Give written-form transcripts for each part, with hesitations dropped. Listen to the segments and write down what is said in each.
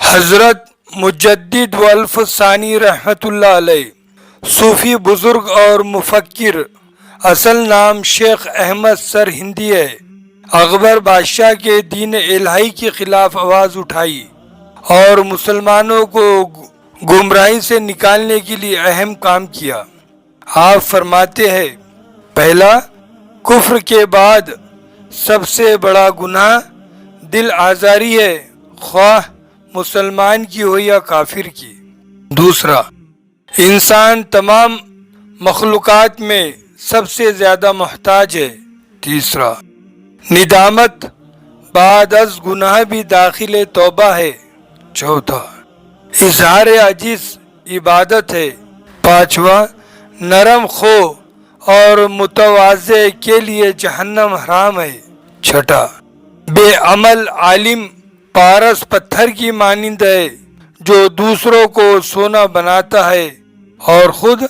حضرت مجدد والف ثانی رحمۃ اللہ علیہ صوفی بزرگ اور مفکر، اصل نام شیخ احمد سرہندی ہے۔ اکبر بادشاہ کے دین الہی کے خلاف آواز اٹھائی اور مسلمانوں کو گمراہی سے نکالنے کے لیے اہم کام کیا۔ آپ فرماتے ہیں، پہلا، کفر کے بعد سب سے بڑا گناہ دل آزاری ہے، خواہ مسلمان کی ہو یا کافر کی۔ دوسرا، انسان تمام مخلوقات میں سب سے زیادہ محتاج ہے۔ تیسرا، ندامت بعد از گناہ بھی داخل توبہ ہے۔ چوتھا، اظہار عجز عبادت ہے۔ پانچواں، نرم خو اور متواضع کے لیے جہنم حرام ہے۔ چھٹا، بے عمل عالم پارس پتھر کی مانند ہے جو دوسروں کو سونا بناتا ہے اور خود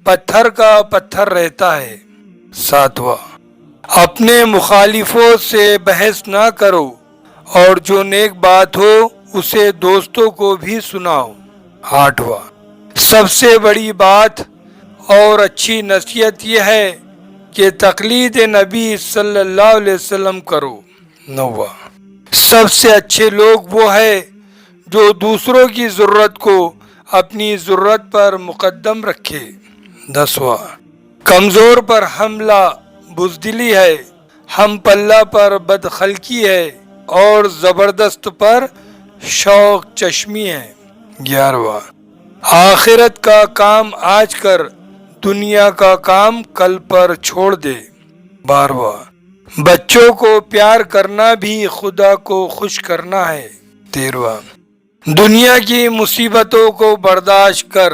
پتھر کا پتھر رہتا ہے۔ ساتواں، اپنے مخالفوں سے بحث نہ کرو اور جو نیک بات ہو اسے دوستوں کو بھی سناؤ۔ آٹھواں، سب سے بڑی بات اور اچھی نصیحت یہ ہے کہ تقلید نبی صلی اللہ علیہ وسلم کرو۔ نواں، سب سے اچھے لوگ وہ ہیں جو دوسروں کی ضرورت کو اپنی ضرورت پر مقدم رکھے۔ دسواں، کمزور پر حملہ بزدلی ہے، ہم پلہ پر بدخلقی ہے اور زبردست پر شوق چشمی ہے۔ گیارہواں، آخرت کا کام آج کر، دنیا کا کام کل پر چھوڑ دے۔ بارہواں، بچوں کو پیار کرنا بھی خدا کو خوش کرنا ہے۔ تیرہواں، دنیا کی مصیبتوں کو برداشت کر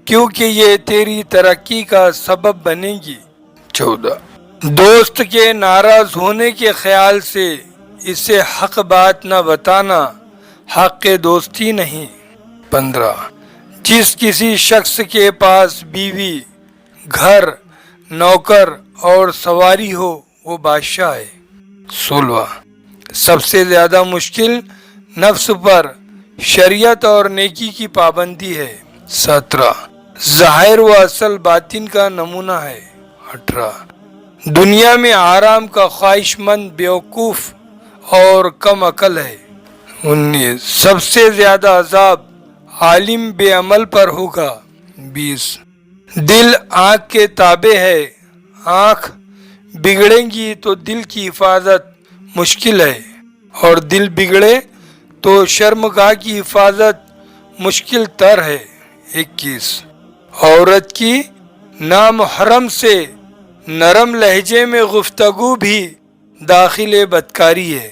کیونکہ یہ تیری ترقی کا سبب بنے گی۔ چودہ، دوست کے ناراض ہونے کے خیال سے اسے حق بات نہ بتانا حق دوستی نہیں۔ 15، جس کسی شخص کے پاس بیوی، گھر، نوکر اور سواری ہو وہ بادشاہ ہے۔ 16، سب سے زیادہ مشکل نفس پر شریعت اور نیکی کی پابندی ہے۔ 17، ظاہر و اصل باطن کا نمونہ ہے۔ 18، دنیا میں آرام کا خواہش مند بیوقوف اور کم عقل ہے۔ 19، سب سے زیادہ عذاب عالم بے عمل پر ہوگا۔ 20، دل آنکھ کے تابع ہے، آنکھ بگڑے گی تو دل کی حفاظت مشکل ہے اور دل بگڑے تو شرمگاہ کی حفاظت مشکل تر ہے۔ 21، عورت کی نامحرم سے نرم لہجے میں گفتگو بھی داخل بدکاری ہے۔